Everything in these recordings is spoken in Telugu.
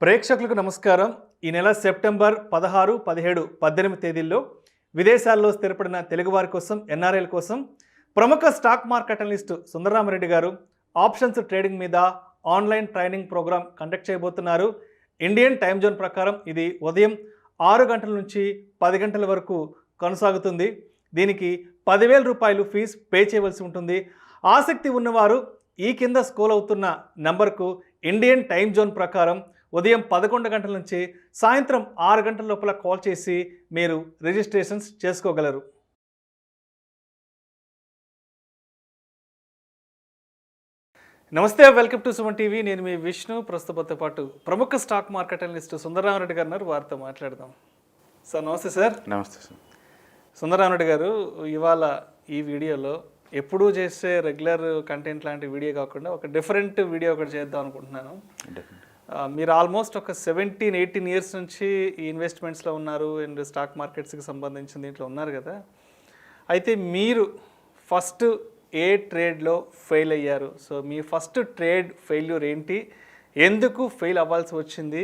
ప్రేక్షకులకు నమస్కారం. ఈ నెల సెప్టెంబర్ 16, 17, 18 తేదీల్లో విదేశాల్లో స్థిరపడిన తెలుగువారి కోసం, ఎన్ఆర్ఐల కోసం ప్రముఖ స్టాక్ మార్కెట్ అనలిస్ట్ సుందరరామరెడ్డి గారు ఆప్షన్స్ ట్రేడింగ్ మీద ఆన్లైన్ ట్రైనింగ్ ప్రోగ్రామ్ కండక్ట్ చేయబోతున్నారు. ఇండియన్ టైం జోన్ ప్రకారం ఇది ఉదయం 6 గంటల నుంచి 10 గంటల వరకు కొనసాగుతుంది. దీనికి 10,000 రూపాయలు ఫీజు పే చేయవలసి ఉంటుంది. ఆసక్తి ఉన్నవారు ఈ కింద స్క్రోల్ అవుతున్న నంబర్కు ఇండియన్ టైం జోన్ ప్రకారం ఉదయం 11 గంటల నుంచి సాయంత్రం 6 గంటల లోపల కాల్ చేసి మీరు రిజిస్ట్రేషన్స్ చేసుకోగలరు. నమస్తే, వెల్కమ్ టు సుమన్ టీవీ. నేను మీ విష్ణు. ప్రస్తుతంతో పాటు ప్రముఖ స్టాక్ మార్కెట్ అనలిస్ట్ సుందరరామరెడ్డి గారు ఉన్నారు. వారితో మాట్లాడదాం. సార్ నమస్తే. సార్ నమస్తే. సార్ సుందరరామరెడ్డి గారు, ఇవాళ ఈ వీడియోలో ఎప్పుడూ చేసే రెగ్యులర్ కంటెంట్ లాంటి వీడియో కాకుండా ఒక డిఫరెంట్ వీడియో ఒకటి చేద్దాం అనుకుంటున్నాను. మీరు ఆల్మోస్ట్ ఒక 17-18 ఇయర్స్ నుంచి ఈ ఇన్వెస్ట్మెంట్స్లో ఉన్నారు అండ్ స్టాక్ మార్కెట్స్కి సంబంధించిన దీంట్లో ఉన్నారు కదా. అయితే మీరు ఫస్ట్ ఏ ట్రేడ్లో ఫెయిల్ అయ్యారు? సో మీ ఫస్ట్ ట్రేడ్ ఫెయిల్యూర్ ఏంటి, ఎందుకు ఫెయిల్ అవ్వాల్సి వచ్చింది,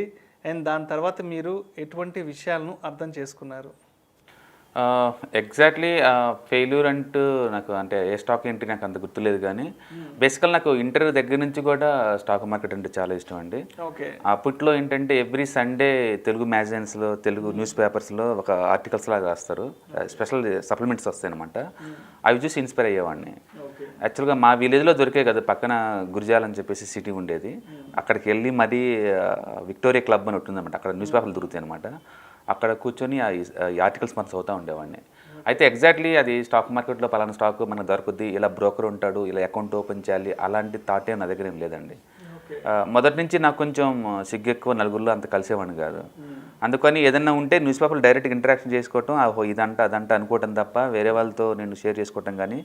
అండ్ దాని తర్వాత మీరు ఎటువంటి విషయాలను అర్థం చేసుకున్నారు? ఎగ్జాక్ట్లీ ఫెయిల్యూర్ అంటూ నాకు అంటే ఏ స్టాక్ ఏంటి నాకు అంత గుర్తులేదు, కానీ బేసికల్ నాకు ఇంటర్వ్యూ దగ్గర నుంచి కూడా స్టాక్ మార్కెట్ అంటే చాలా ఇష్టం అండి. అప్పట్లో ఏంటంటే ఎవ్రీ సండే తెలుగు మ్యాగజైన్స్లో, తెలుగు న్యూస్ పేపర్స్లో ఒక ఆర్టికల్స్ లాగా రాస్తారు, స్పెషల్ సప్లిమెంట్స్ వస్తాయి అనమాట. అవి చూసి ఇన్స్పైర్ అయ్యేవాడిని. యాక్చువల్గా మా విలేజ్లో దొరికే కదా, పక్కన గురిజాల్ అని చెప్పేసి సిటీ ఉండేది. అక్కడికి వెళ్ళి మరీ విక్టోరియా క్లబ్ అని ఉంటుందన్నమాట, అక్కడ న్యూస్ పేపర్లు దొరుకుతాయి అనమాట. అక్కడ కూర్చొని ఈ ఆర్టికల్స్ మనం చదువుతూ ఉండేవాడిని. అయితే ఎగ్జాక్ట్లీ అది స్టాక్ మార్కెట్లో పలానా స్టాక్ మనకు దొరుకుద్ది, ఇలా బ్రోకర్ ఉంటాడు, ఇలా అకౌంట్ ఓపెన్ చేయాలి, అలాంటి థాట్ నా దగ్గర ఏం లేదండి. మొదటి నుంచి నాకు కొంచెం సిగ్గు ఎక్కువ, నలుగురిలో అంత కలిసేవాడిని కాదు. అందుకని ఏదన్నా ఉంటే న్యూస్ పేపర్లు డైరెక్ట్గా ఇంటరాక్షన్ చేసుకోవటం, ఇదంట అదంట అనుకోవటం తప్ప వేరే వాళ్ళతో నేను షేర్ చేసుకోవటం కానీ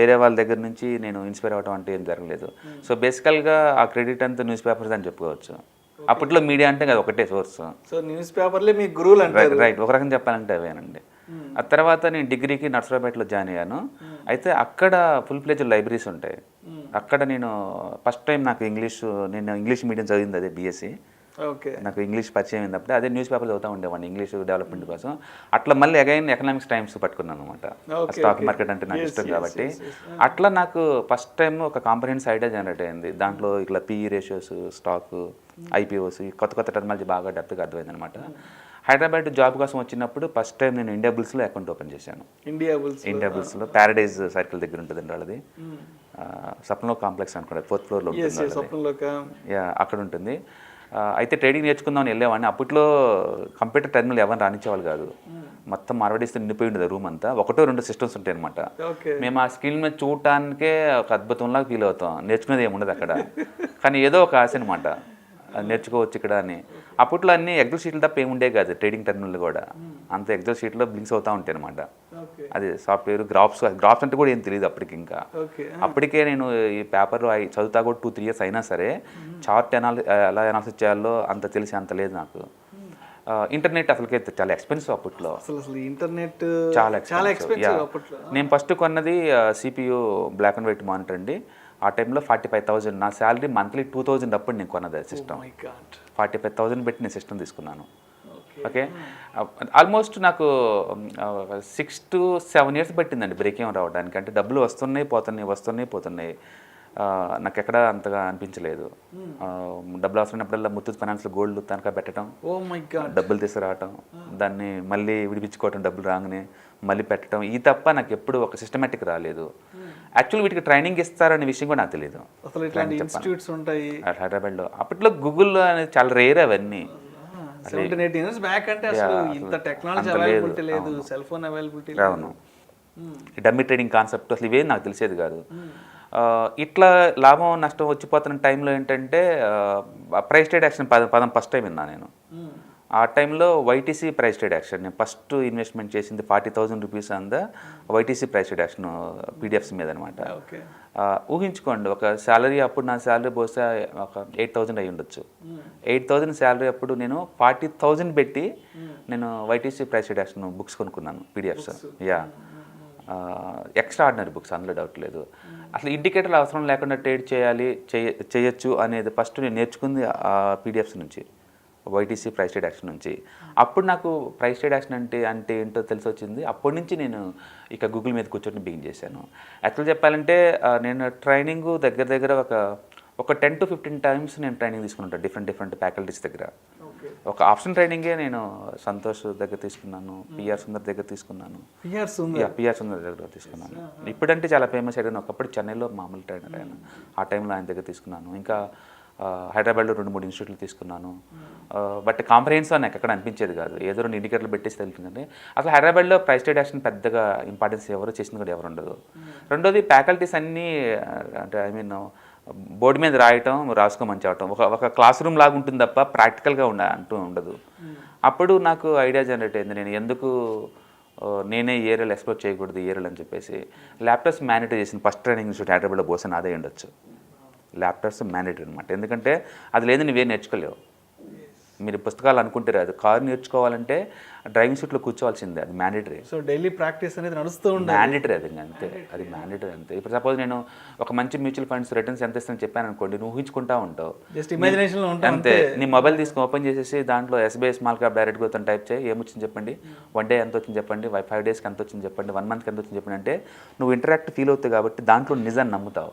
వేరే వాళ్ళ దగ్గర నుంచి నేను ఇన్స్పైర్ అవ్వటం అంటే ఏం జరగలేదు. సో బేసికల్గా ఆ క్రెడిట్ అంతా న్యూస్ పేపర్స్ అని చెప్పుకోవచ్చు. అప్పట్లో మీడియా అంటే అది ఒకటే సోర్స్. సో న్యూస్ పేపర్లే మీ గురువులు అంటారు. రైట్, ఒక రకం చెప్పాలంటే అవేనండి. ఆ తర్వాత నేను డిగ్రీకి నర్సరావుపేటలో జాయిన్ అయ్యాను. అయితే అక్కడ ఫుల్ ప్లేజ్ లైబ్రరీస్ ఉంటాయి. అక్కడ నేను ఫస్ట్ టైం నాకు నేను ఇంగ్లీష్ మీడియం చదివింది, అదే బీఎస్సీ. నాకు ఇంగ్లీష్ పరిచయం అయినప్పుడు అదే న్యూస్ పేపర్ చదువుతూ ఉండేవాడిని ఇంగ్లీష్ డెవలప్మెంట్ కోసం. అట్లా మళ్ళీ అగైన్ ఎకనామిక్స్ టైమ్స్ పట్టుకున్నాను అనమాట. స్టాక్ మార్కెట్ అంటే నాకు ఇష్టం కాబట్టి అట్లా నాకు ఫస్ట్ టైం ఒక కాంప్రహెన్సివ్ ఐడియా జనరేట్ అయింది. దాంట్లో ఇట్లా పిఈ రేషియోస్, స్టాక్, ఐపీఓస్, కొత్త టెక్నాలజీ బాగా డెప్త్గా అర్థమైంది అనమాట. హైదరాబాద్ జాబ్ కోసం వచ్చినప్పుడు ఫస్ట్ టైం నేను ఇండియా బుల్స్లో అకౌంట్ ఓపెన్ చేశాను. ఇండియా బుల్స్లో ప్యారడైజ్ సర్కిల్ దగ్గర ఉంటుందండి వాళ్ళది. సప్నలో కాంప్లెక్స్ అనుకోండి, 4th ఫ్లోర్లో ఉంటుంది. అక్కడ ఉంటుంది. అయితే ట్రేడింగ్ నేర్చుకుందామని వెళ్ళేవాడిని. అప్పట్లో కంప్యూటర్ టెర్మినల్ ఎవరిని రానిచ్చేవాళ్ళు కాదు. మొత్తం మార్వాడీస్తో నిండిపోయి ఉండేది రూమ్ అంతా. 1-2 సిస్టమ్స్ ఉంటాయి అనమాట. మేము ఆ స్క్రీన్ మీద చూడటానికే ఒక అద్భుతంలాగా ఫీల్ అవుతాం. నేర్చుకునేది ఏముండదు అక్కడ, కానీ ఏదో ఒక ఆశ అనమాట, నేర్చుకోవచ్చు ఇక్కడ అని. అప్పట్లో అన్ని ఎగ్జల్ షీట్లు తప్ప ఏముండే కాదు. ట్రేడింగ్ టెర్మినల్ కూడా అంత ఎగ్జల్ షీట్లో బ్లింక్స్ అవుతూ ఉంటాయి అనమాట. అది సాఫ్ట్వేర్ గ్రాఫ్స్ అంటే కూడా ఏం తెలియదు అప్పటికి. ఇంకా అప్పటికే నేను ఈ పేపర్లో చదువుతా కూడా 2-3 ఇయర్స్ అయినా సరే చార్ట్ ఎలా అనాలిసిస్ చేయాలో అంత తెలిసి అంత లేదు నాకు. ఇంటర్నెట్ అసలుకే చాలా ఎక్స్పెన్సివ్ అప్పట్లో. ఇంటర్నెట్ చాలా ఎక్స్పెన్సివ్. నేను ఫస్ట్ కొన్నది CPU black and white monitor అండి. ఆ టైంలో 45,000. నా శాలరీ మంత్లీ 2,000 అప్పుడు నేను కొన్నది సిస్టమ్. 45,000 పెట్టి నేను సిస్టమ్ తీసుకున్నాను. ఓకే, ఆల్మోస్ట్ నాకు 6-7 ఇయర్స్ పట్టిందండి బ్రేక్ ఏం రావడానికి. అంటే డబ్బులు వస్తున్నాయి పోతున్నాయి. నాకు ఎక్కడ అంతగా అనిపించలేదు. డబ్బులు అవసరమైనప్పుడల్లా ముత్తూట్ ఫైనాన్స్లో గోల్డ్ తనఖా పెట్టడం, డబ్బులు తీసుకురావటం, దాన్ని మళ్ళీ విడిపించుకోవటం, డబ్బులు రాగానే మళ్ళీ పెట్టడం, ఈ తప్ప నాకు ఎప్పుడు ఒక సిస్టమేటిక్ రాలేదు. యాక్చువల్ వీటికి ట్రైనింగ్ ఇస్తారనే విషయం కూడా నాకు తెలియదు. హైదరాబాద్లో అప్పట్లో గూగుల్ అనేది చాలా రేర్. అవన్నీ అవును. డమ్మీ ట్రేడింగ్ కాన్సెప్ట్ అసలు ఇవేం నాకు తెలిసేది కాదు. ఇట్లా లాభం నష్టం వచ్చిపోతున్న టైంలో ఏంటంటే ప్రైస్ ట్రేడ్ యాక్షన్ పదం ఫస్ట్ టైం విన్నా నేను. ఆ టైంలో వైటీసీ ప్రైస్ ట్రేడ్ యాక్షన్, నేను ఫస్ట్ ఇన్వెస్ట్మెంట్ చేసింది 40,000 రూపీస్ అంద YTC price trade action PDFs మీద అనమాట. ఊహించుకోండి, ఒక శాలరీ అప్పుడు నా శాలరీ బహుశా ఒక 8,000 అయ్యి ఉండొచ్చు. 8,000 శాలరీ అప్పుడు నేను 40,000 పెట్టి నేను YTC price trade action books కొనుక్కున్నాను, పీడిఎఫ్స్. ఎక్స్ట్రా ఆర్డినరీ బుక్స్, అందులో డౌట్ లేదు. అసలు ఇండికేటర్లు అవసరం లేకుండా ట్రేడ్ చేయొచ్చు అనేది ఫస్ట్ నేను నేర్చుకుంది ఆ పీడిఎఫ్స్ నుంచి. వైటీసీ ప్రైస్ ట్రేడ్ యాక్షన్ నుంచి. అప్పుడు నాకు ప్రైస్ ట్రేడ్ యాక్షన్ అంటే ఏంటో తెలిసి వచ్చింది. అప్పటి నుంచి నేను ఇక గూగుల్ మీద కూర్చొని బిగిన్ చేశాను. యాక్చువల్ చెప్పాలంటే నేను ట్రైనింగ్ దగ్గర ఒక 10 to 15 టైమ్స్ నేను ట్రైనింగ్ తీసుకుంటాను డిఫరెంట్ ఫ్యాకల్టీస్ దగ్గర. ఒక ఆప్షన్ ట్రైనింగే నేను సంతోష్ దగ్గర తీసుకున్నాను, పిఆర్ సుందర్ దగ్గర తీసుకున్నాను, పిఆర్ సుందర్ దగ్గర తీసుకున్నాను. ఇప్పుడంటే చాలా ఫేమస్ అయ్యాను. ఒకప్పుడు చెన్నైలో మామూలు ట్రైనర్ ఆయన, ఆ టైంలో ఆయన దగ్గర తీసుకున్నాను. ఇంకా హైదరాబాద్లో 2-3 ఇన్స్టిట్యూట్లు తీసుకున్నాను. బట్ కాంప్రహెన్సివ్ నాకు ఎక్కడ అనిపించేది కాదు, ఏదో 2 ఇండికేటర్లు పెట్టేసి తెలుస్తుందండి. అసలు హైదరాబాద్లో ప్రైస్ ట్రేడ్ యాక్షన్ పెద్దగా ఇంపార్టెన్స్ ఎవరు చేసింది కూడా ఎవరు ఉండదు. రెండోది ఫ్యాకల్టీస్ అన్నీ అంటే బోర్డు మీద రాసుకోమని చెప్పటం, ఒక క్లాస్ రూమ్ లాగా ఉంటుంది తప్ప ప్రాక్టికల్గా ఉండదు. అప్పుడు నాకు ఐడియా జనరేట్ అయింది, నేను ఎందుకు నేనే ఏరియల్ ఎక్స్ప్లోర్ చేయకూడదు ఏరియల్ అని చెప్పేసి ల్యాప్టాప్స్ మ్యాండేటరీ చేసింది. ఫస్ట్ ట్రైనింగ్ ఇన్స్టిట్యూట్ హైదరాబాద్లో బోసన్ అదే ఉండొచ్చు. ల్యాప్టాప్స్ మ్యాండేటరీ అనమాట. ఎందుకంటే అది లేదు నువ్వేం నేర్చుకోలేవు. మీరు పుస్తకాలు అనుకుంటే రాదు, కారు నేర్చుకోవాలంటే డ్రైవింగ్ సీట్లో కూర్చోవాల్సిందే, అది మ్యాండేటరీ. సో డైలీ ప్రాక్టీస్ అనేది నడుస్తూ ఉంటుంది, మ్యాండేటరీ అది అంతే, అది మ్యాండేటరీ అంతే. ఇప్పుడు సపోజ్ నేను ఒక మంచి మ్యూచువల్ ఫండ్స్ రిటర్న్స్ ఎంత ఇస్తానని చెప్పాను అనుకోండి, నువ్వు ఊహించుకుంటా ఉంటావు, జస్ట్ ఇమాజినేషన్లో ఉంటావు అంతే. నీ మొబైల్ తీసుకుని ఓపెన్ చేసేసి దాంట్లో SBI small cap direct growth అని టైప్ చేయి, ఏమొచ్చింది చెప్పండి, 1 డే ఎంత వచ్చింది చెప్పండి, 5 డేస్కి ఎంత వచ్చింది చెప్పండి, 1 మంత్కి ఎంత వచ్చింది చెప్పండి అంటే నువ్వు ఇంటరాక్ట్ ఫీల్ అవుతావు కాబట్టి దాంట్లో నిజాన్ని నమ్ముతావు.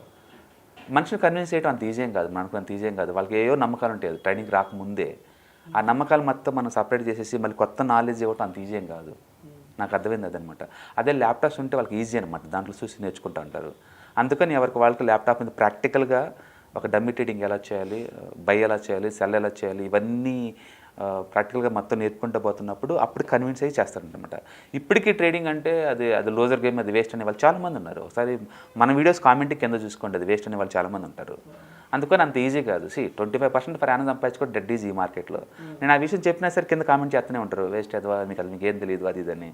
మనిషిని కన్విన్స్ చేయడం అంత ఈజీ ఏం కాదు, మనకు అంత ఈజీ ఏం కాదు. వాళ్ళకి ఏవో నమ్మకాలు ఉంటాయి ట్రైనింగ్ రాకముందే. ఆ నమ్మకాలు మొత్తం మనం సపరేట్ చేసేసి మళ్ళీ కొత్త నాలెడ్జ్ ఇవ్వటం అంత ఈజీ ఏం కాదు. నాకు అర్థమైంది అదనమాట. అదే ల్యాప్టాప్స్ ఉంటే వాళ్ళకి ఈజీ అనమాట, దాంట్లో చూసి నేర్చుకుంటూ ఉంటారు. అందుకని వాళ్ళకి ల్యాప్టాప్ మీద ప్రాక్టికల్గా ఒక డమ్మీ ట్రేడింగ్ ఎలా చేయాలి, బై ఎలా చేయాలి, సెల్ ఎలా చేయాలి, ఇవన్నీ ప్రాక్టికల్గా మొత్తం నేర్చుకుంటూ పోతున్నప్పుడు అప్పుడు కన్విన్స్ అయ్యి చేస్తారనమాట. ఇప్పటికీ ట్రేడింగ్ అంటే అది లోజర్ గేమ్, అది వేస్ట్ అనే వాళ్ళు చాలామంది ఉన్నారు. ఒకసారి మన వీడియోస్ కామెంట్ కింద చూసుకోండి, అది వేస్ట్ అనే వాళ్ళు చాలామంది ఉంటారు. అందుకని అంత ఈజీ కాదు. 25% ఫర్ యానం సంపాదించుకోవడం డెడ్ ఈజీ ఈ మార్కెట్లో. నేను ఆ విషయం చెప్పినా సరే కింద కామెంట్ చేస్తూనే ఉంటారు, వేస్ట్ అదవా, మీకు ఏం తెలియదు అది ఇదని.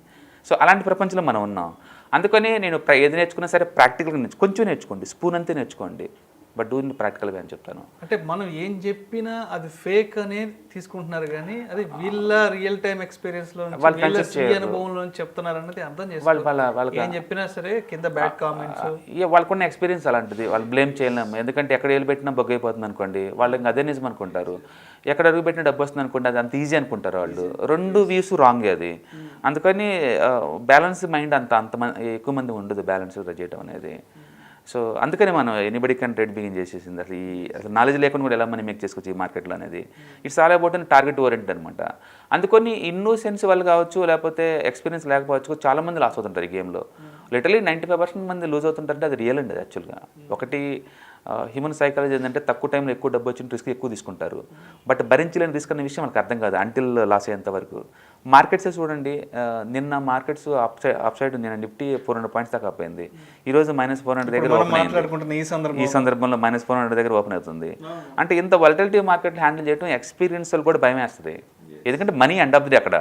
సో అలాంటి ప్రపంచంలో మనం ఉన్నాం. అందుకని నేను ఏది నేర్చుకున్నా సరే ప్రాక్టికల్గా కొంచెం నేర్చుకోండి, స్పూన్ అంతే నేర్చుకోండి, బట్ డూయింగ్ ప్రాక్టికల్గా అని చెప్తాను. అంటే మనం ఏం చెప్పినా అది ఫేక్ అనే తీసుకుంటున్నారు, కానీ అది వీళ్ళ రియల్ టైం ఎక్స్పీరియన్స్లో అనుభవంలో చెప్తున్నారు అన్నది అర్థం చేసుకోవాలి. వాళ్ళకి ఏం చెప్పినా సరే కింద బ్యాడ్ కామెంట్స్, వాళ్ళకున్న ఎక్స్పీరియన్స్ అలాంటిది, వాళ్ళు బ్లేమ్ చేయలేము. ఎందుకంటే ఎక్కడ ఏళ్ళు పెట్టినా బొగ్గ అయిపోతుంది అనుకోండి, వాళ్ళు ఇంకా అదే నిజం అనుకుంటారు. ఎక్కడ అడుగు పెట్టిన డబ్బు వస్తుంది అనుకోండి, అది అంత ఈజీ అనుకుంటారు వాళ్ళు. 2 వ్యూస్ రాంగ్ అది. అందుకని బ్యాలెన్స్ మైండ్ అంత ఎక్కువ మంది ఉండదు బ్యాలెన్స్ చేయడం అనేది. సో అందుకని మనం ఎనీబడి కెన్ ట్రేడ్ బిగిన్ చేసేసింది. అసలు నాలెడ్జ్ లేకుండా కూడా ఎలా మనం మేక్ చేసుకోవచ్చు ఈ మార్కెట్లో అనేది. It's all about target oriented అనమాట. అందుకని ఇన్నోసెన్స్ వాళ్ళు కావచ్చు, లేకపోతే ఎక్స్పీరియన్స్ లేకపోవచ్చు, చాలామంది లాస్ అవుతుంటారు ఈ గేమ్లో. లిటరలీ 95% మంది లూజ్ అవుతుంటారంటే అది రియల్ అండి. అది యాక్చువల్గా ఒకటి హ్యూమన్ సైకాలజీ ఏంటంటే తక్కువ టైంలో ఎక్కువ డబ్బు వచ్చిన రిస్క్ ఎక్కువ తీసుకుంటారు. బట్ భరించలేని రిస్క్ అనే విషయం వాళ్ళకి అర్థం కాదు అంటిల్ లాస్ అయ్యేంత వరకు. మార్కెట్సే చూడండి, నిన్న మార్కెట్స్ అప్ సైడ్ నేను నిఫ్టీ 400 పాయింట్స్ దాకా అపోయింది. ఈరోజు -400 దగ్గర ఓపెన్ అయింది. ఈ సందర్భంలో -400 దగ్గర ఓపెన్ అవుతుంది. అంటే ఇంత వాలటిలిటీ మార్కెట్ హ్యాండిల్ చేయడం ఎక్స్పీరియన్స్ కూడా భయం వేస్తుంది. ఎందుకంటే మనీ ఎండ్ ఆఫ్ ది అక్కడ.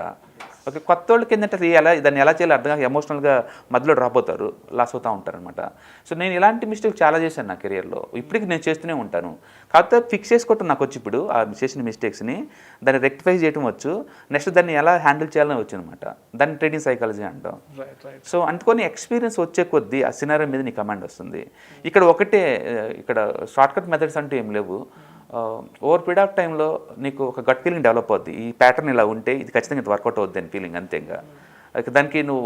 ఓకే, కొత్త వాళ్ళకి ఏంటంటే దాన్ని ఎలా చేయాలి అర్థం కాక ఎమోషనల్గా మధ్యలో డ్రాప్ అవుతారు, లాస్ అవుతూ ఉంటారనమాట. సో నేను ఇలాంటి మిస్టేక్ చాలా చేశాను నా కెరియర్లో, ఇప్పటికి నేను చేస్తూనే ఉంటాను. కాకపోతే ఫిక్స్ చేసుకోవటం నాకు వచ్చి ఇప్పుడు ఆ చేసిన మిస్టేక్స్ని దాన్ని రెక్టిఫై చేయడం వచ్చు, నెక్స్ట్ దాన్ని ఎలా హ్యాండిల్ చేయాలని వచ్చు అనమాట. దాన్ని ట్రేడింగ్ సైకాలజీ అంటాం. సో అందుకని ఎక్స్పీరియన్స్ వచ్చే కొద్దీ ఆ సినారియో మీద నీ కమాండ్ వస్తుంది. ఇక్కడ షార్ట్కట్ మెథడ్స్ అంటూ ఏం లేవు. ఓవర్ పీరియడ్ ఆఫ్ టైంలో నీకు ఒక గట్ ఫీలింగ్ డెవలప్ అవుద్ది, ఈ ప్యాటర్న్ ఇలా ఉంటే ఇది ఖచ్చితంగా ఇది వర్కౌట్ అవుద్ది అని ఫీలింగ్ అంతేగా. దానికి నువ్వు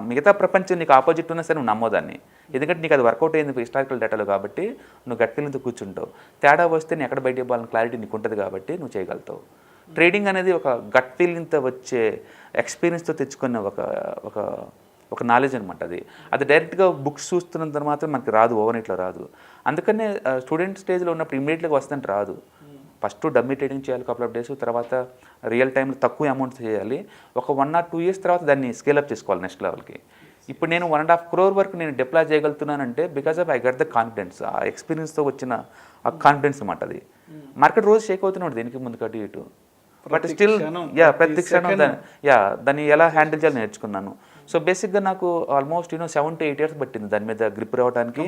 మిగతా ప్రపంచం నీకు ఆపోజిట్ ఉన్నా సరే నువ్వు నమ్మోదాన్ని, ఎందుకంటే నీకు అది వర్కౌట్ అయింది హిస్టారికల్ డేటాలో కాబట్టి నువ్వు గట్ ఫీలింగ్తో కూర్చుంటావు. తేడా వస్తే నీ ఎక్కడ బయట ఇవ్వాలని క్లారిటీ నీకు ఉంటుంది కాబట్టి నువ్వు చేయగలుగుతావు. ట్రేడింగ్ అనేది ఒక గట్ ఫీలింగ్తో వచ్చే ఎక్స్పీరియన్స్తో తెచ్చుకున్న ఒక నాలెడ్జ్ అనమాట. అది డైరెక్ట్గా బుక్స్ చూస్తున్నంత మాత్రం మనకి రాదు, ఓవర్నైట్లో రాదు. అందుకనే స్టూడెంట్ స్టేజ్లో ఉన్నప్పుడు ఇమీడియట్గా వస్తుందంటే రాదు. ఫస్ట్ డమ్మీ ట్రేడింగ్ చేయాలి కపుల్ ఆఫ్ డేస్, తర్వాత రియల్ టైంలో తక్కువ అమౌంట్ చేయాలి. ఒక 1 or 2 years తర్వాత దాన్ని స్కేలప్ చేసుకోవాలి నెక్స్ట్ లెవెల్కి. ఇప్పుడు నేను 1.5 crore వరకు నేను డిప్లాయ్ చేయగలుగుతున్నానంటే because of I get the confidence, ఆ ఎక్స్పీరియన్స్తో వచ్చిన ఆ కాన్ఫిడెన్స్ అనమాట. అది మార్కెట్ రోజు షేక్ అవుతున్నాడు దీనికి ముందు కటు ఇటు, బట్ స్టిల్ ప్రతి క్షణం దాన్ని ఎలా హ్యాండిల్ చేయాలని నేర్చుకున్నాను. సో బేసిక్గా నాకు ఆల్మోస్ట్ 7 to 8 years పట్టింది దాని మీద గ్రిప్ రావడానికి,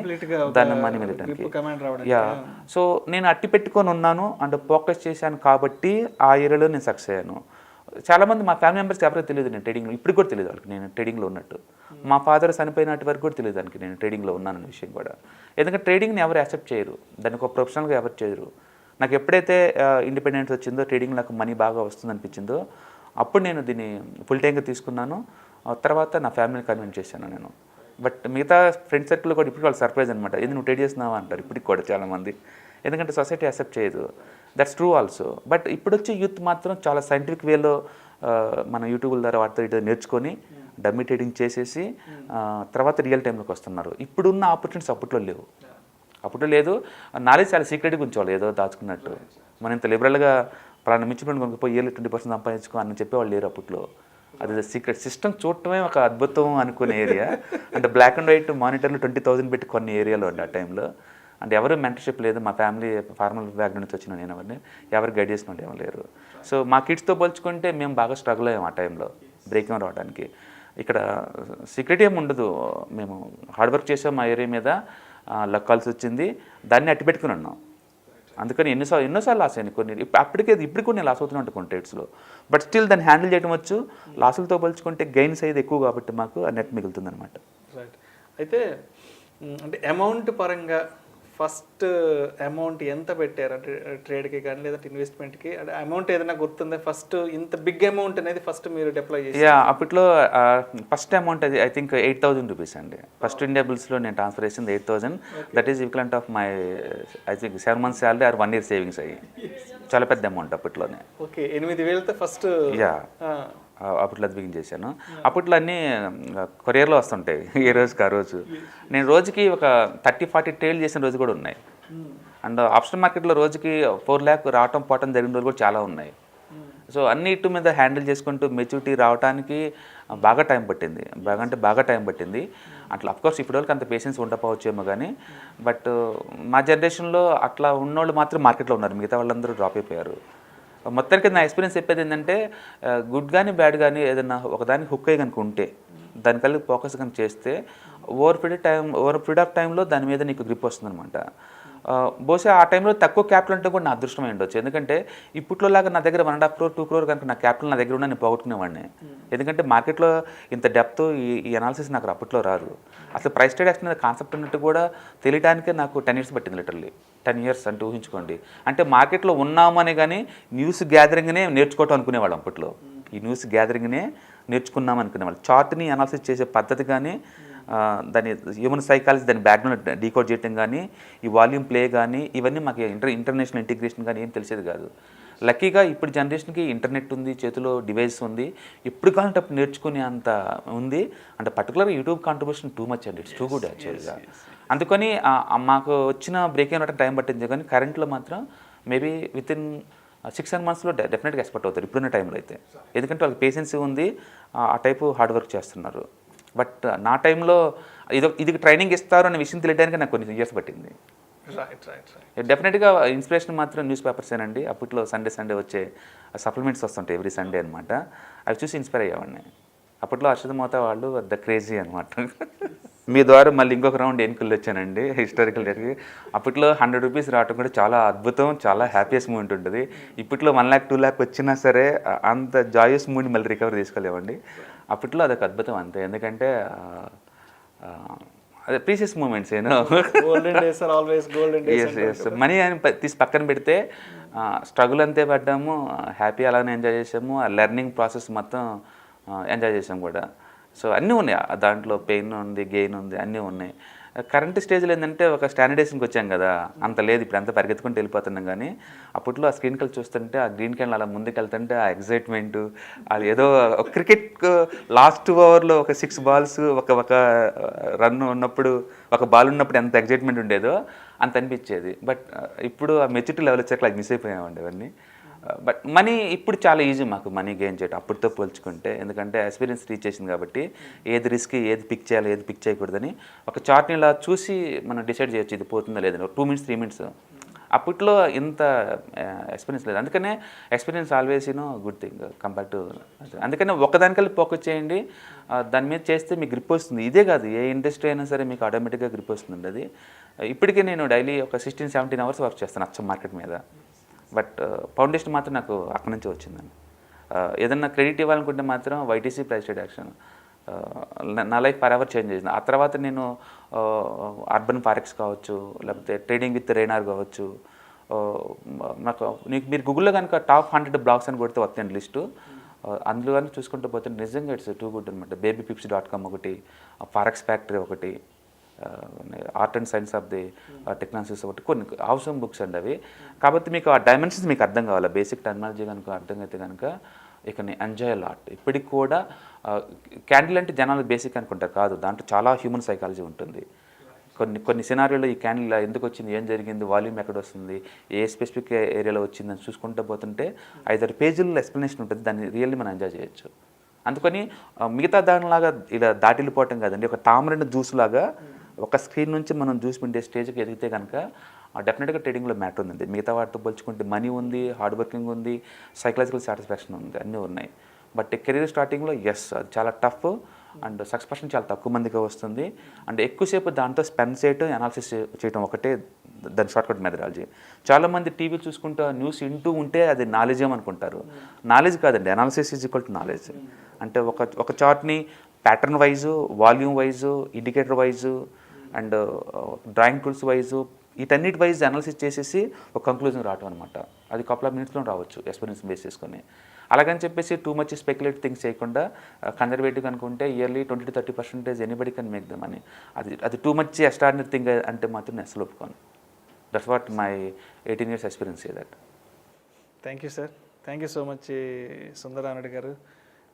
దాన్ని మనీ వెళ్ళడానికి. సో నేను అట్టి పెట్టుకొని ఉన్నాను అండ్ ఫోకస్ చేశాను కాబట్టి ఆ ఏరియాలో నేను సక్సెస్ అయ్యాను. చాలామంది మా ఫ్యామిలీ మెంబర్స్కి ఎవరికి తెలియదు నేను ట్రేడింగ్లో, ఇప్పుడు కూడా తెలియదు వాళ్ళకి నేను ట్రేడింగ్లో ఉన్నట్టు. మా ఫాదర్ చనిపోయినట్టు వరకు కూడా తెలియదు దానికి నేను ట్రేడింగ్లో ఉన్నానన్న విషయం కూడా. ఎందుకంటే ట్రేడింగ్ని ఎవరు యాక్సెప్ట్ చేయరు, దానికి ఒక ప్రొఫెషనల్గా ఎవరు చేయరు. నాకు ఎప్పుడైతే ఇండిపెండెన్స్ వచ్చిందో ట్రేడింగ్ నాకు మనీ బాగా వస్తుంది అనిపించిందో అప్పుడు నేను దీన్ని ఫుల్ టైంగా తీసుకున్నాను. తర్వాత నా ఫ్యామిలీని కన్విన్స్ చేశాను నేను. బట్ మిగతా ఫ్రెండ్ సర్కిల్లో కూడా ఇప్పుడు వాళ్ళు సర్ప్రైజ్ అనమాట, ఇది నువ్వు ట్రేడ్ చేస్తున్నావా అంటారు ఇప్పటికి కూడా చాలామంది, ఎందుకంటే సొసైటీ యాక్సెప్ట్ చేయదు. That's true also. బట్ ఇప్పుడు వచ్చే యూత్ మాత్రం చాలా సైంటిఫిక్ వేలో మన యూట్యూబ్ల ద్వారా వాటితో ఇటు నేర్చుకొని డమ్మీ ట్రేడింగ్ చేసేసి తర్వాత రియల్ టైంలోకి వస్తున్నారు. ఇప్పుడున్న ఆపర్చునిటీస్ అప్పట్లో లేవు. అప్పట్లో లేదు, నాలెడ్జ్ చాలా సీక్రెట్గా ఉంచేవాళ్ళు ఏదో దాచుకున్నట్టు. మనం ఇంత లిబరల్గా పలానా మించిపోయిన కొనుక్కిపోయి ఇయర్లీ 20% సంపాదించుకో అని చెప్పేవాళ్ళు లేరు అప్పట్లో. అది సీక్రెట్ సిస్టమ్ చూడటమే ఒక అద్భుతం అనుకునే ఏరియా. అంటే బ్లాక్ అండ్ వైట్ మానిటర్లు 20,000 పెట్టి కొన్ని ఏరియాలో ఉండే ఆ టైంలో. అంటే ఎవరు మెంటర్షిప్ లేదు, మా ఫ్యామిలీ ఫార్మల్ బ్యాక్గ్రౌండ్ నుంచి వచ్చిన నేను ఎవరిని ఎవరు గైడ్ చేసినట్టు ఏమో లేరు. సో మా కిడ్స్తో పోల్చుకుంటే మేము బాగా స్ట్రగుల్ అయ్యాము ఆ టైంలో బ్రేకింగ్ రావడానికి. ఇక్కడ సీక్రెట్ ఏమి ఉండదు, మేము హార్డ్ వర్క్ చేసాం మా ఏరియా మీద, లక్ కలిసి వచ్చింది, దాన్ని అట్టి పెట్టుకుని ఉన్నాం. అందుకని ఎన్నోసార్లు లాస్ అయ్యాను కొన్ని. ఇప్పుడు కొన్ని లాస్ అవుతూనే ఉంటాయి కొన్ని ట్రేడ్స్లో. బట్ స్టిల్ దాన్ని హ్యాండిల్ చేయడం వచ్చు. లాసులతో పోల్చుకుంటే గెయిన్స్ అయితే ఎక్కువ కాబట్టి మాకు ఆ నెట్ మిగులుతుంది అనమాట. రైట్. అయితే అంటే అమౌంట్ పరంగా ఫస్ట్ అమౌంట్ ఎంత పెట్టారు అంటే ట్రేడ్కి కానీ లేదంటే ఇన్వెస్ట్మెంట్కి, అంటే అమౌంట్ ఏదైనా గుర్తుందా? ఫస్ట్ ఇంత బిగ్ అమౌంట్ అనేది ఫస్ట్ మీరు డిప్లాయ్ చేసి? అప్పట్లో ఫస్ట్ అమౌంట్ అది ఐ థింక్ 8,000 రూపీస్ అండి. ఫస్ట్ ఇండియా బిల్స్లో నేను ట్రాన్స్ఫర్ చేసింది 8,000. That is equivalent of my I think 7 months salary or 1 year savings అయ్యి. చాలా పెద్ద అమౌంట్ అప్పట్లోనే. ఓకే, 8,000తో ఫస్ట్ అప్పట్లో అది బిగిన్ చేశాను. అప్పట్లో అన్నీ కొరియర్లో వస్తుంటాయి ఏ రోజుకి ఆ రోజు. నేను రోజుకి ఒక 30-40 ట్రేడ్లు చేసిన రోజు కూడా ఉన్నాయి. అండ్ ఆప్షన్ మార్కెట్లో రోజుకి 4 lakh రావటం పోవటం జరిగిన రోజు కూడా చాలా ఉన్నాయి. సో అన్నిటి మీద హ్యాండిల్ చేసుకుంటూ మెచ్యూరిటీ రావడానికి బాగా టైం పట్టింది. బాగా టైం పట్టింది. అట్లా అఫ్కోర్స్ ఇప్పటి వరకు అంత పేషెన్స్ ఉండకపోవచ్చేమో కానీ, బట్ మా జనరేషన్లో అట్లా ఉన్నోళ్ళు మాత్రం మార్కెట్లో ఉన్నారు, మిగతా వాళ్ళందరూ డ్రాప్ అయిపోయారు. మొత్తానికి నా ఎక్స్పీరియన్స్ చెప్పేది ఏంటంటే, గుడ్ కానీ బ్యాడ్ కానీ ఏదైనా ఒకదానికి హుక్ అయ్యి కనుక ఉంటే దానికల్లి ఫోకస్ కనుక చేస్తే ఓవర్ పీరియడ్ ఆఫ్ టైంలో దాని మీద నీకు గ్రిప్ వస్తుందన్నమాట. బహుశా ఆ టైంలో తక్కువ క్యాపిటల్ అంటే కూడా నా అదృష్టం ఉండొచ్చు. ఎందుకంటే ఇప్పట్లోలాగా నా దగ్గర 1.5 crore 2 crore కనుక నా క్యాపిటల్ నా దగ్గర ఉన్నా నేను పోగొట్టుకునేవాడిని. ఎందుకంటే మార్కెట్లో ఇంత డెప్త్ ఈ అనాలిసిస్ నాకు అప్పట్లో రాదు. అసలు ప్రైస్ ట్రేడ్ యాక్షన్ అనే కాన్సెప్ట్ ఉన్నట్టు కూడా తెలియడానికే నాకు 10 years పట్టింది. లిటరల్లీ 10 years అంటే ఊహించుకోండి. అంటే మార్కెట్లో ఉన్నామని కానీ న్యూస్ గ్యాదరింగ్నే నేర్చుకోవటం అనుకునేవాళ్ళం అప్పట్లో. ఈ న్యూస్ గ్యాదరింగ్నే నేర్చుకున్నాం అనుకునేవాళ్ళు. చార్ట్ని అనాలిసిస్ చేసే పద్ధతి కానీ, దాని హ్యూమన్ సైకాలజీ దాని బ్యాక్గ్రౌండ్ డీకోడ్ చేయటం కానీ, ఈ వాల్యూమ్ ప్లే కానీ, ఇవన్నీ మాకు ఇంటర్నేషనల్ ఇంటిగ్రేషన్ కానీ ఏం తెలిసేది కాదు. లక్కీగా ఇప్పుడు జనరేషన్కి ఇంటర్నెట్ ఉంది, చేతిలో డివైస్ ఉంది, ఎప్పుడు కావాలంటే అప్పుడు నేర్చుకునే అంత ఉంది. అంటే పర్టికులర్గా యూట్యూబ్ కాంట్రిబ్యూషన్ టూ మచ్ అండి, ఇట్స్ టూ గుడ్ యాక్చువల్గా. అందుకని మాకు వచ్చిన బ్రేకింగ్ అవ్వడం టైం పట్టింది, కానీ కరెంట్లో మాత్రం మేబీ వితిన్ 6-7 monthsలో డెఫినెట్గా ఎక్స్పర్ట్ అవుతారు ఇప్పుడున్న టైంలో అయితే. ఎందుకంటే వాళ్ళకి పేషెన్సీ ఉంది, ఆ టైపు హార్డ్ వర్క్ చేస్తున్నారు. బట్ నా టైంలో ఇది ట్రైనింగ్ ఇస్తారు అనే విషయం తెలియడానికి నాకు కొన్ని ఇయర్స్ పట్టింది. డెఫినెట్గా ఇన్స్పిరేషన్ మాత్రం న్యూస్ పేపర్సేనండి. అప్పట్లో సండే వచ్చే సప్లిమెంట్స్ వస్తుంటాయి ఎవ్రీ సండే అనమాట. అవి చూసి ఇన్స్పైర్ అయ్యేవాడిని. అప్పట్లో అర్షద మోతా వాళ్ళు ద క్రేజీ అనమాట. మీ ద్వారా మళ్ళీ ఇంకొక రౌండ్ ఎన్నికలు వచ్చానండి హిస్టారికల్ డేట్కి. అప్పట్లో 100 rupees రావడం కూడా చాలా అద్భుతం, చాలా హ్యాపీయెస్ట్ మూమెంట్ ఉంటుంది. ఇప్పట్లో 1 lakh 2 lakh వచ్చినా సరే అంత జాయస్ మూమెంట్ మళ్ళీ రికవర్ తీసుకోలేమండి. అప్పట్లో అదొక అద్భుతం అంతే. ఎందుకంటే అదే ప్రీషియస్ మూమెంట్స్ మనీ అని తీసి పక్కన పెడితే స్ట్రగుల్ అంతే పడ్డాము, హ్యాపీ అలానే ఎంజాయ్ చేసాము, ఆ లెర్నింగ్ ప్రాసెస్ మొత్తం ఎంజాయ్ చేసాము కూడా. సో అన్నీ ఉన్నాయి దాంట్లో, పెయిన్ ఉంది, గెయిన్ ఉంది, అన్నీ ఉన్నాయి. కరెంట్ స్టేజ్లో ఏంటంటే ఒక స్టాండర్డైజేషన్కి వచ్చాం కదా, అంత లేదు. ఇప్పుడు అంతా పరిగెత్తుకుంటూ వెళ్ళిపోతున్నాం. కానీ అప్పట్లో ఆ స్క్రీన్ కల్ చూస్తుంటే, ఆ గ్రీన్ క్యాన్ అలా ముందుకు వెళ్తుంటే ఆ ఎగ్జైట్మెంటు, అది ఏదో క్రికెట్ లాస్ట్ ఓవర్లో ఒక 6 balls ఒక రన్ ఉన్నప్పుడు, ఒక బాల్ ఉన్నప్పుడు ఎంత ఎగ్జైట్మెంట్ ఉండేదో అంత అనిపించేది. బట్ ఇప్పుడు ఆ మెచ్యూరిటీ లెవెల్ వచ్చాక అది మిస్ అయిపోయామండి అవన్నీ. బట్ మనీ ఇప్పుడు చాలా ఈజీ మాకు మనీ గెయిన్ చేయడం అప్పటితో పోల్చుకుంటే. ఎందుకంటే ఎక్స్పీరియన్స్ రీచ్ చేసింది కాబట్టి ఏది రిస్క్, ఏది పిక్ చేయాలి, ఏది పిక్ చేయకూడదని ఒక చార్ట్ని ఇలా చూసి మనం డిసైడ్ చేయొచ్చు ఇది పోతుందా లేదని. 2 minutes 3 minutes. అప్పట్లో ఇంత ఎక్స్పీరియన్స్ లేదు. అందుకనే experience always good thing compare to. అందుకనే ఒకదానికల్లా ఫోకస్ చేయండి, దాని మీద చేస్తే మీకు గ్రిప్ వస్తుంది. ఇదే కాదు, ఏ ఇండస్ట్రీ అయినా సరే మీకు ఆటోమేటిక్గా గ్రిప్ వస్తుంది. అది ఇప్పటికే నేను డైలీ ఒక 16-17 hours వర్క్ చేస్తాను అచ్చం మార్కెట్ మీద. బట్ ఫౌండేషన్ మాత్రం నాకు అక్కడి నుంచి వచ్చిందండి. ఏదన్నా క్రెడిట్ ఇవ్వాలనుకుంటే మాత్రం వైటీసీ ప్రైస్ ట్రేడ్ యాక్షన్ నా లైఫ్ ఫరెవర్ చేంజ్ చేసింది. ఆ తర్వాత నేను అర్బన్ ఫారెక్స్ కావచ్చు, లేకపోతే ట్రేడింగ్ విత్ రేనార్ కావచ్చు, నాకు మీరు గూగుల్లో కనుక టాప్ 100 బ్లాగ్స్ అని కొడితే వస్తాయండి లిస్టు. అందులో కానీ చూసుకుంటూ పోతే నిజంగా ఇట్స్ టూ గుడ్ అనమాట. babypips.com ఒకటి, ఫారెక్స్ ఫ్యాక్టరీ ఒకటి, art and science of the technologies ఒకటి, కొన్ని అవసరం బుక్స్ అండి అవి. కాబట్టి మీకు ఆ డైమెన్షన్స్ మీకు అర్థం కావాలి. బేసిక్ టెక్నాలజీ కనుక అర్థం అయితే కనుక ఇక ఎంజాయ్ లాట్. ఇప్పటికి కూడా క్యాండిల్ అంటే జనాలు బేసిక్ అనుకుంటారు, కాదు, దాంట్లో చాలా హ్యూమన్ సైకాలజీ ఉంటుంది. కొన్ని సినారియోలో ఈ క్యాండిల్ ఎందుకు వచ్చింది, ఏం జరిగింది, వాల్యూమ్ ఎక్కడ వస్తుంది, ఏ స్పెసిఫిక్ ఏరియాలో వచ్చిందని చూసుకుంటూ పోతుంటే 5-6 పేజీల్లో ఎక్స్ప్లెనేషన్ ఉంటుంది. దాన్ని రియల్లీ మనం ఎంజాయ్ చేయొచ్చు. అందుకని మిగతా దానిలాగా ఇలా దాటిల్లిపోవటం కాదండి, ఒక తామరెండు జ్యూస్ లాగా ఒక స్క్రీన్ నుంచి మనం జ్యూస్ పిండే స్టేజ్కి ఎదిగితే కనుక డెఫినెట్గా ట్రేడింగ్లో మ్యాటర్ ఉందండి. మిగతా వాటితో పోల్చుకుంటే మనీ ఉంది, హార్డ్ వర్కింగ్ ఉంది, సైకలాజికల్ సాటిస్ఫాక్షన్ ఉంది, అన్నీ ఉన్నాయి. బట్ కెరీర్ స్టార్టింగ్లో ఎస్ అది చాలా టఫ్ అండ్ సక్సెస్ చాలా తక్కువ మందికి వస్తుంది. అండ్ ఎక్కువసేపు దాంతో స్పెండ్ చేయటం, అనాలిసిస్ చేయటం ఒకటే దాని షార్ట్కట్ మెథడాలజీ. చాలామంది టీవీ చూసుకుంటూ న్యూస్ వింటూ ఉంటే అది నాలెడ్జ్ ఏమనుకుంటారు. నాలెడ్జ్ కాదండి, analysis is equal to knowledge. అంటే ఒక చార్ట్ని pattern wise, volume wise, indicator wise and drawing tools wise, వీటన్నిటి వైజ్ అనాలిసిస్ చేసేసి ఒక కంక్లూజన్ రావటం అనమాట. అది కపుల్ ఆఫ్ మినిట్స్లో రావచ్చు ఎక్స్పీరియన్స్ బేస్ చేసుకొని. అలాగని చెప్పేసి టూ మచ్ స్పెక్యులేట్ థింగ్స్ చేయకుండా కన్జర్వేటివ్ అనుకుంటే yearly 20-30% anybody can make them అని. అది టూ మచ్ ఎక్స్ట్రాడినరీ థింగ్ అంటే మాత్రం నేను అసలు ఒప్పుకోను. That's what my 18 years experience say that. Thank you sir, thank you so much Sundara Reddy గారు.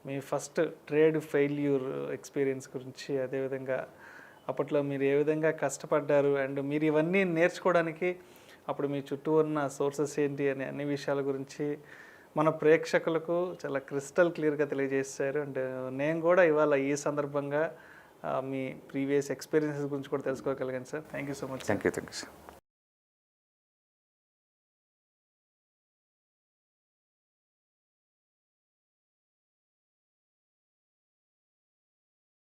మీ ఫస్ట్ ట్రేడ్ ఫెయిల్యూర్ ఎక్స్పీరియన్స్ గురించి, అదేవిధంగా అప్పట్లో మీరు ఏ విధంగా కష్టపడ్డారు అండ్ మీరు ఇవన్నీ నేర్చుకోవడానికి అప్పుడు మీ చుట్టూ ఉన్న సోర్సెస్ ఏంటి అనే అన్ని విషయాల గురించి మన ప్రేక్షకులకు చాలా క్రిస్టల్ క్లియర్గా తెలియజేశారు. అండ్ నేను కూడా ఇవాళ ఈ సందర్భంగా మీ ప్రీవియస్ ఎక్స్పీరియన్సెస్ గురించి కూడా తెలుసుకోగలిగాను sir. Thank you so much. Thank you sir.